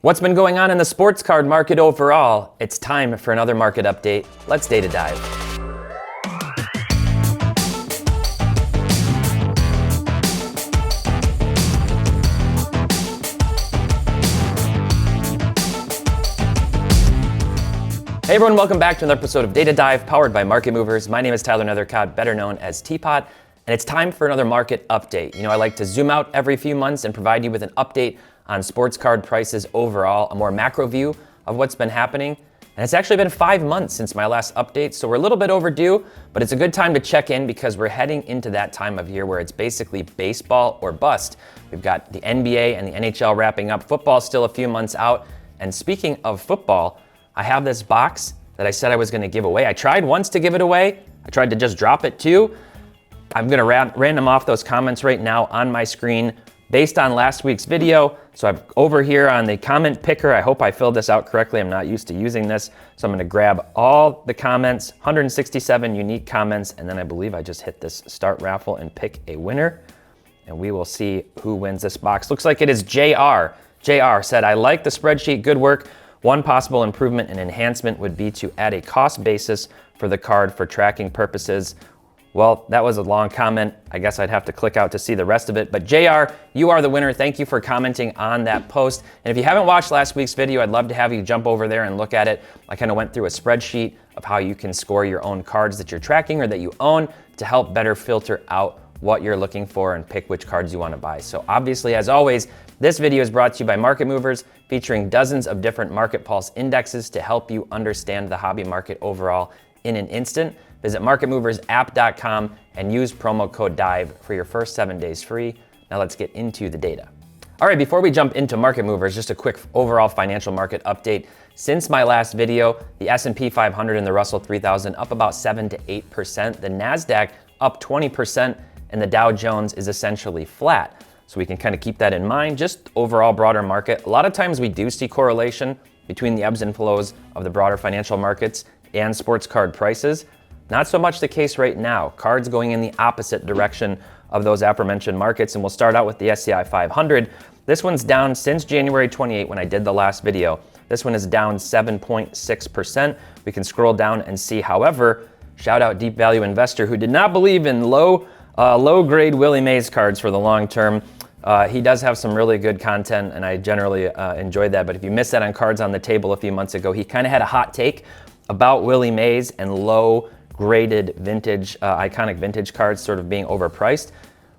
What's been going on in the sports card market overall? It's time for another market update. Let's data dive. Hey everyone, welcome back to another episode of Data Dive powered by Market Movers. My name is Tyler Nethercott, better known as Teapot, and it's time for another market update. You know, I like to zoom out every few months and provide you with an update on sports card prices overall, a more macro view of what's been happening. And it's actually been 5 months since my last update, so we're a little bit overdue, but it's a good time to check in because we're heading into that time of year where it's basically baseball or bust. We've got the NBA and the NHL wrapping up. Football's still a few months out. And speaking of football, I have this box that I said I was gonna give away. I tried once to give it away. I tried to just drop it too. I'm gonna random off those comments right now on my screen based on last week's video. So I'm over here on the comment picker. I hope I filled this out correctly. I'm not used to using this. So I'm gonna grab all the comments, 167 unique comments, and then I believe I just hit this start raffle and pick a winner. And we will see who wins this box. Looks like it is JR. JR said, I like the spreadsheet, good work. One possible improvement and enhancement would be to add a cost basis for the card for tracking purposes. Well, that was a long comment. I guess I'd have to click out to see the rest of it. But JR, you are the winner. Thank you for commenting on that post. And if you haven't watched last week's video, I'd love to have you jump over there and look at it. I kind of went through a spreadsheet of how you can score your own cards that you're tracking or that you own to help better filter out what you're looking for and pick which cards you want to buy. So obviously, as always, this video is brought to you by Market Movers, featuring dozens of different Market Pulse indexes to help you understand the hobby market overall in an instant. Visit marketmoversapp.com and use promo code DIVE for your first 7 days free. Now let's get into the data. All right, before we jump into Market Movers, just a quick overall financial market update. Since my last video, the S&P 500 and the Russell 3000 up about 7 to 8%, the NASDAQ up 20%, and the Dow Jones is essentially flat. So we can kind of keep that in mind, just overall broader market. A lot of times we do see correlation between the ebbs and flows of the broader financial markets and sports card prices. Not so much the case right now. Cards going in the opposite direction of those aforementioned markets. And we'll start out with the SCI 500. This one's down since January 28 when I did the last video. This one is down 7.6%. We can scroll down and see, however, shout out Deep Value Investor who did not believe in low grade Willie Mays cards for the long term. He does have some really good content and I generally enjoyed that. But if you missed that on Cards on the Table a few months ago, he kind of had a hot take about Willie Mays and low graded vintage, iconic vintage cards sort of being overpriced.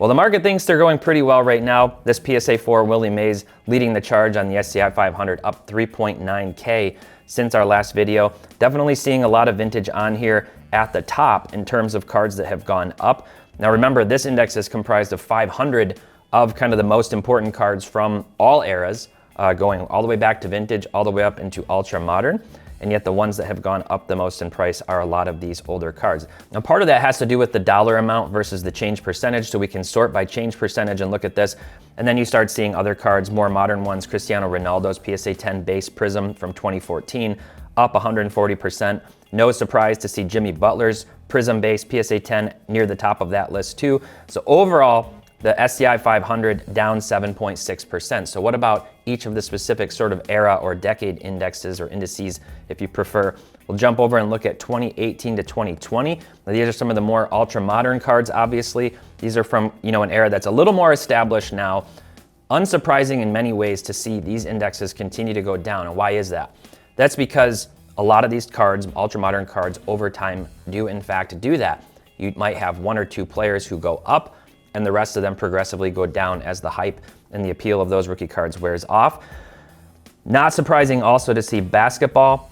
Well, the market thinks they're going pretty well right now. This PSA 4 Willie Mays leading the charge on the SCI 500, up 3.9K since our last video. Definitely seeing a lot of vintage on here at the top in terms of cards that have gone up. Now remember, this index is comprised of 500 of kind of the most important cards from all eras, going all the way back to vintage, all the way up into ultra modern. And yet the ones that have gone up the most in price are a lot of these older cards. Now part of that has to do with the dollar amount versus the change percentage, so we can sort by change percentage and look at this. And then you start seeing other cards, more modern ones, Cristiano Ronaldo's PSA 10 base Prism from 2014, up 140%. No surprise to see Jimmy Butler's Prism base PSA 10 near the top of that list too. So overall, the SCI 500 down 7.6%. So what about each of the specific sort of era or decade indexes or indices, if you prefer? We'll jump over and look at 2018 to 2020. Now, these are some of the more ultra modern cards, obviously. These are from, you know, an era that's a little more established now. Unsurprising in many ways to see these indexes continue to go down. And why is that? That's because a lot of these cards, ultra modern cards, over time do in fact do that. You might have one or two players who go up, and the rest of them progressively go down as the hype and the appeal of those rookie cards wears off. Not surprising also to see basketball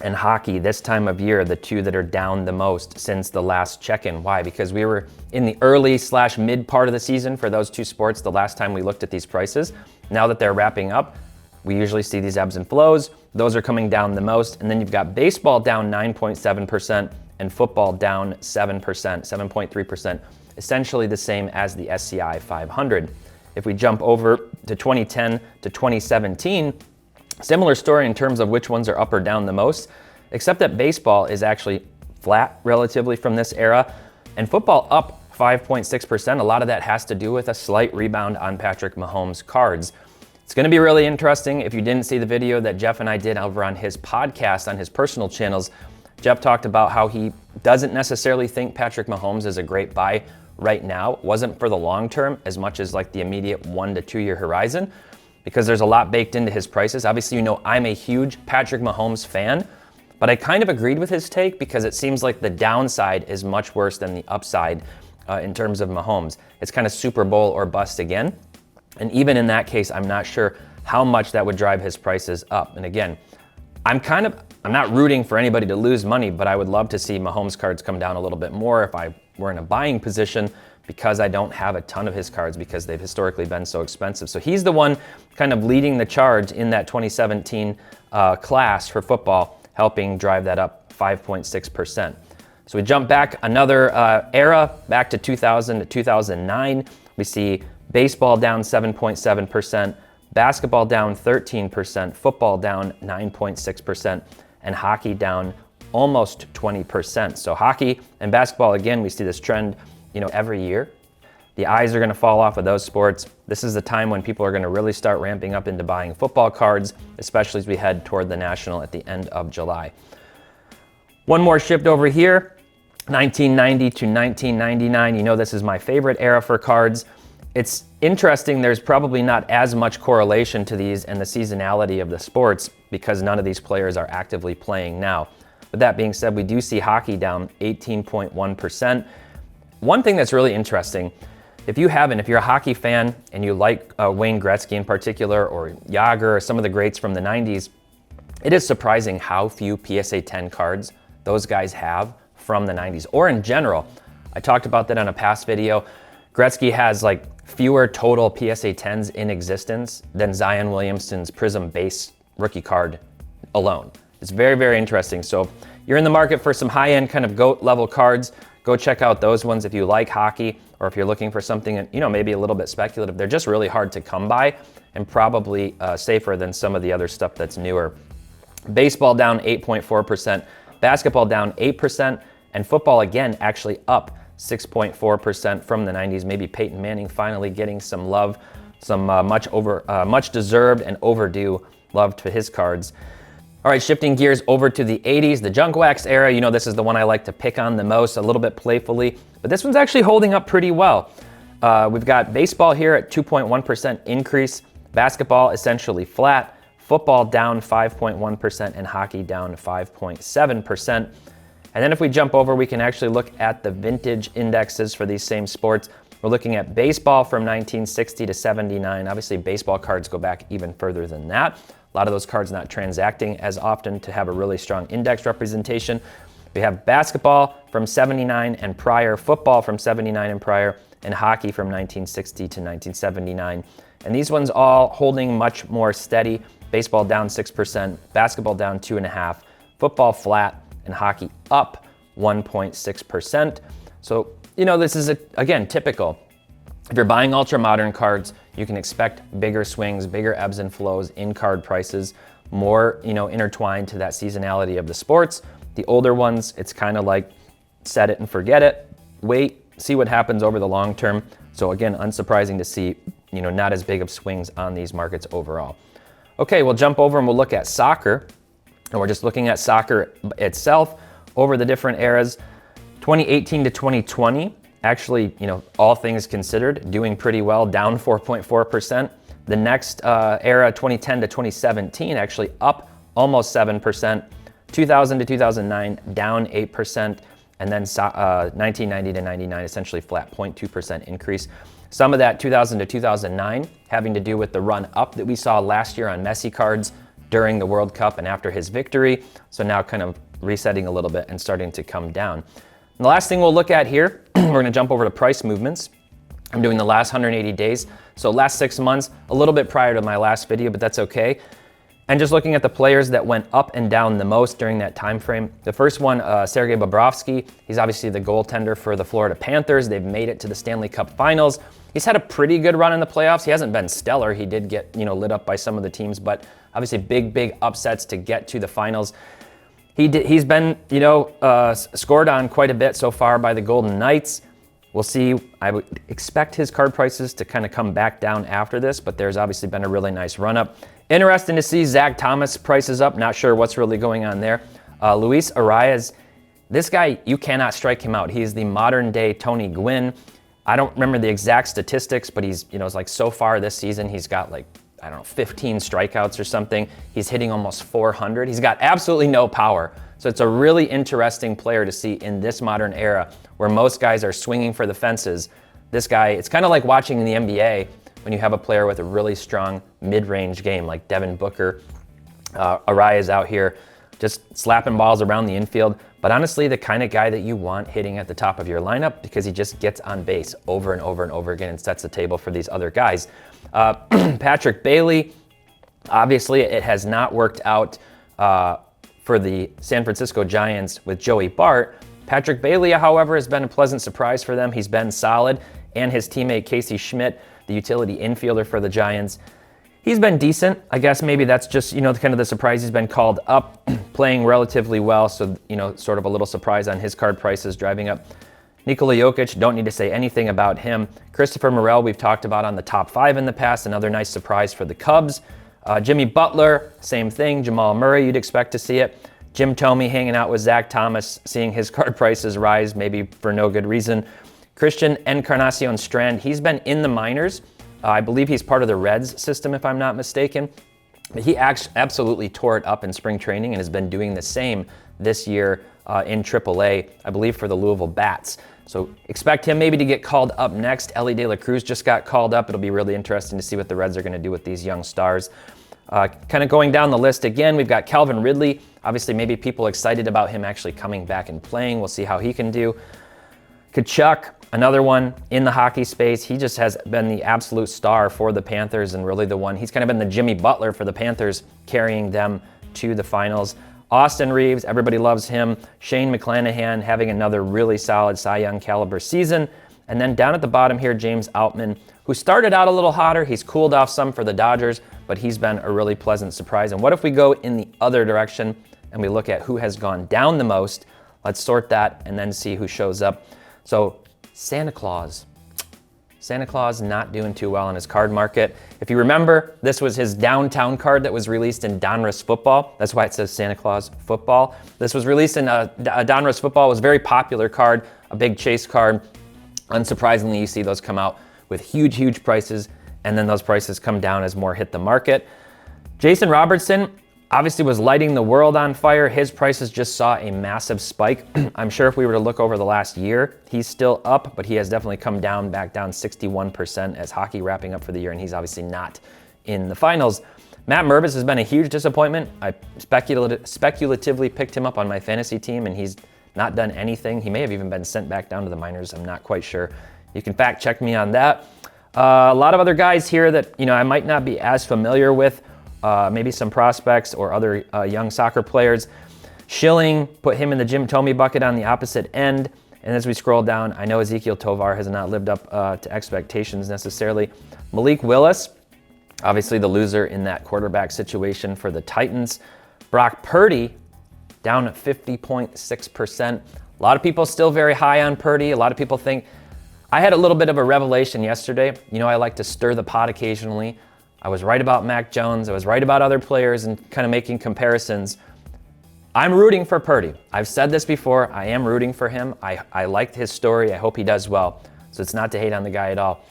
and hockey this time of year, the two that are down the most since the last check-in. Why? Because we were in the early/mid part of the season for those two sports the last time we looked at these prices. Now that they're wrapping up, we usually see these ebbs and flows. Those are coming down the most. And then you've got baseball down 9.7% and football down 7%, 7.3%. Essentially the same as the SCI 500. If we jump over to 2010 to 2017, similar story in terms of which ones are up or down the most, except that baseball is actually flat relatively from this era, and football up 5.6%. A lot of that has to do with a slight rebound on Patrick Mahomes cards. It's going to be really interesting. If you didn't see the video that Jeff and I did over on his podcast, on his personal channels, Jeff talked about how he doesn't necessarily think Patrick Mahomes is a great buy right now. It wasn't for the long term as much as like the immediate 1 to 2 year horizon, because there's a lot baked into his prices. Obviously, you know, I'm a huge Patrick Mahomes fan, but I kind of agreed with his take because it seems like the downside is much worse than the upside in terms of Mahomes. It's kind of Super Bowl or bust again. And even in that case, I'm not sure how much that would drive his prices up. And again, I'm not rooting for anybody to lose money, but I would love to see Mahomes cards come down a little bit more if I were in a buying position, because I don't have a ton of his cards because they've historically been so expensive. So he's the one kind of leading the charge in that 2017 class for football, helping drive that up 5.6%. So we jump back another era, back to 2000 to 2009. We see baseball down 7.7%, basketball down 13%, football down 9.6%, and hockey down almost 20%. So hockey and basketball, again, we see this trend, you know, every year. The eyes are going to fall off of those sports. This is the time when people are going to really start ramping up into buying football cards, especially as we head toward the National at the end of July. One more shift over here, 1990 to 1999. You know, this is my favorite era for cards. It's interesting, there's probably not as much correlation to these and the seasonality of the sports because none of these players are actively playing now. But that being said, we do see hockey down 18.1%. One thing that's really interesting, if you're a hockey fan and you like Wayne Gretzky in particular, or Jagr, or some of the greats from the 90s, it is surprising how few PSA 10 cards those guys have from the 90s, or in general. I talked about that on a past video. Gretzky has like fewer total PSA 10s in existence than Zion Williamson's Prism base rookie card alone. It's very, very interesting. So you're in the market for some high-end kind of GOAT level cards, go check out those ones if you like hockey, or if you're looking for something, you know, maybe a little bit speculative. They're just really hard to come by and probably safer than some of the other stuff that's newer. Baseball down 8.4%, basketball down 8%, and football again actually up 6.4% from the 90s. Maybe Peyton Manning finally getting some love, some much deserved and overdue love to his cards. All right, shifting gears over to the 80s, the junk wax era. You know, this is the one I like to pick on the most, a little bit playfully, but this one's actually holding up pretty well. We've got baseball here at 2.1% increase, basketball essentially flat, football down 5.1%, and hockey down 5.7%. And then if we jump over, we can actually look at the vintage indexes for these same sports. We're looking at baseball from 1960 to 79. Obviously, baseball cards go back even further than that. A lot of those cards not transacting as often to have a really strong index representation. We have basketball from 79 and prior, football from 79 and prior, and hockey from 1960 to 1979. And these ones all holding much more steady. Baseball down 6%, basketball down 2.5%, football flat, and hockey up 1.6%. So, you know, this is, again, typical. If you're buying ultra modern cards, you can expect bigger swings, bigger ebbs and flows in card prices, more, you know, intertwined to that seasonality of the sports. The older ones, it's kind of like set it and forget it, wait, see what happens over the long term. So again, unsurprising to see, you know, not as big of swings on these markets overall. Okay, we'll jump over and we'll look at soccer. And we're just looking at soccer itself over the different eras. 2018 to 2020, actually, you know, all things considered, doing pretty well, down 4.4%. The next era, 2010 to 2017, actually up almost 7%. 2000 to 2009, down 8%. And then 1990 to 99, essentially flat, 0.2% increase. Some of that 2000 to 2009 having to do with the run up that we saw last year on Messi cards during the World Cup and after his victory. So now kind of resetting a little bit and starting to come down. And the last thing we'll look at here, we're gonna jump over to price movements. I'm doing the last 180 days. So last 6 months, a little bit prior to my last video, but that's okay. And just looking at the players that went up and down the most during that time frame. The first one, Sergei Bobrovsky. He's obviously the goaltender for the Florida Panthers. They've made it to the Stanley Cup Finals. He's had a pretty good run in the playoffs. He hasn't been stellar. He did get, you know, lit up by some of the teams, but obviously big upsets to get to the finals. He's been, you know, scored on quite a bit so far by the Golden Knights. We'll see. I would expect his card prices to kind of come back down after this, but there's obviously been a really nice run up. Interesting to see Zach Thomas prices up. Not sure what's really going on there. Luis Arias, this guy, you cannot strike him out. He's the modern day Tony Gwynn. I don't remember the exact statistics, but he's, it's like so far this season, he's got like, I don't know, 15 strikeouts or something. He's hitting almost 400. He's got absolutely no power. So it's a really interesting player to see in this modern era where most guys are swinging for the fences. This guy, it's kind of like watching in the NBA when you have a player with a really strong mid-range game like Devin Booker. Arias out here just slapping balls around the infield. But honestly, the kind of guy that you want hitting at the top of your lineup because he just gets on base over and over and over again and sets the table for these other guys. Patrick Bailey, obviously it has not worked out for the San Francisco Giants with Joey Bart. Patrick Bailey, however, has been a pleasant surprise for them. He's been solid, and his teammate Casey Schmidt, the utility infielder for the Giants, he's been decent. I guess maybe that's just, kind of the surprise. He's been called up, playing relatively well, so, sort of a little surprise on his card prices driving up. Nikola Jokic, don't need to say anything about him. Christopher Morel, we've talked about on the top 5 in the past, another nice surprise for the Cubs. Jimmy Butler, same thing. Jamal Murray, you'd expect to see it. Jim Thome hanging out with Zach Thomas, seeing his card prices rise, maybe for no good reason. Christian Encarnacion Strand, he's been in the minors. I believe he's part of the Reds system, if I'm not mistaken. But he absolutely tore it up in spring training and has been doing the same this year in AAA, I believe for the Louisville Bats. So expect him maybe to get called up next. Ellie De La Cruz just got called up. It'll be really interesting to see what the Reds are going to do with these young stars. Kind of going down the list again, we've got Calvin Ridley. Obviously, maybe people excited about him actually coming back and playing. We'll see how he can do. Kachuk, another one in the hockey space. He just has been the absolute star for the Panthers and really the one. He's kind of been the Jimmy Butler for the Panthers, carrying them to the finals. Austin Reeves, everybody loves him. Shane McClanahan having another really solid Cy Young caliber season. And then down at the bottom here, James Outman, who started out a little hotter. He's cooled off some for the Dodgers, but he's been a really pleasant surprise. And what if we go in the other direction and we look at who has gone down the most? Let's sort that and then see who shows up. So Santa Claus. Santa Claus not doing too well on his card market. If you remember, this was his downtown card that was released in Donruss Football. That's why it says Santa Claus Football. This was released in Donruss Football. It was a very popular card, a big chase card. Unsurprisingly, you see those come out with huge, huge prices, and then those prices come down as more hit the market. Jason Robertson obviously was lighting the world on fire. His prices just saw a massive spike. I'm sure if we were to look over the last year, he's still up, but he has definitely come down, back down 61% as hockey wrapping up for the year, and he's obviously not in the finals. Matt Mervis has been a huge disappointment. I speculatively picked him up on my fantasy team, and he's not done anything. He may have even been sent back down to the minors. I'm not quite sure. You can fact check me on that. A lot of other guys here that I might not be as familiar with. Maybe some prospects or other young soccer players. Schilling, put him in the Jim Thome bucket on the opposite end. And as we scroll down, I know Ezekiel Tovar has not lived up to expectations necessarily. Malik Willis, obviously the loser in that quarterback situation for the Titans. Brock Purdy, down at 50.6%. A lot of people still very high on Purdy. A lot of people think, I had a little bit of a revelation yesterday. I like to stir the pot occasionally. I was right about Mac Jones. I was right about other players and kind of making comparisons. I'm rooting for Purdy. I've said this before. I am rooting for him. I liked his story. I hope he does well. So it's not to hate on the guy at all.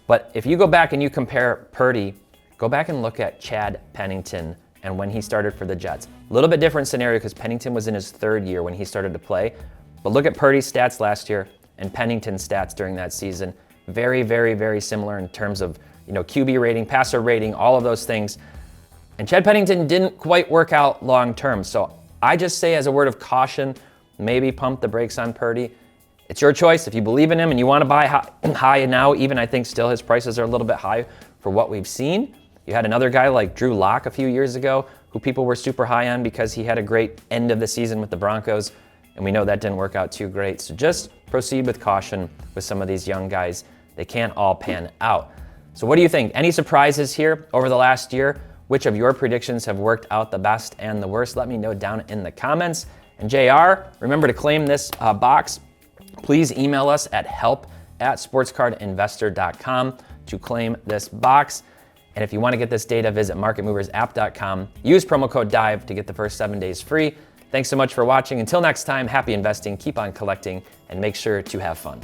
But if you go back and you compare Purdy, go back and look at Chad Pennington and when he started for the Jets. A little bit different scenario because Pennington was in his 3rd year when he started to play. But look at Purdy's stats last year and Pennington's stats during that season. Very, very, very similar in terms of QB rating, passer rating, all of those things. And Chad Pennington didn't quite work out long term. So I just say as a word of caution, maybe pump the brakes on Purdy. It's your choice. If you believe in him and you want to buy high now, even I think still his prices are a little bit high for what we've seen. You had another guy like Drew Lock a few years ago who people were super high on because he had a great end of the season with the Broncos. And we know that didn't work out too great. So just proceed with caution with some of these young guys. They can't all pan out. So what do you think? Any surprises here over the last year? Which of your predictions have worked out the best and the worst? Let me know down in the comments. And JR, remember to claim this box. Please email us at help at sportscardinvestor.com to claim this box. And if you want to get this data, visit marketmoversapp.com. Use promo code DIVE to get the first 7 days free. Thanks so much for watching. Until next time, happy investing, keep on collecting, and make sure to have fun.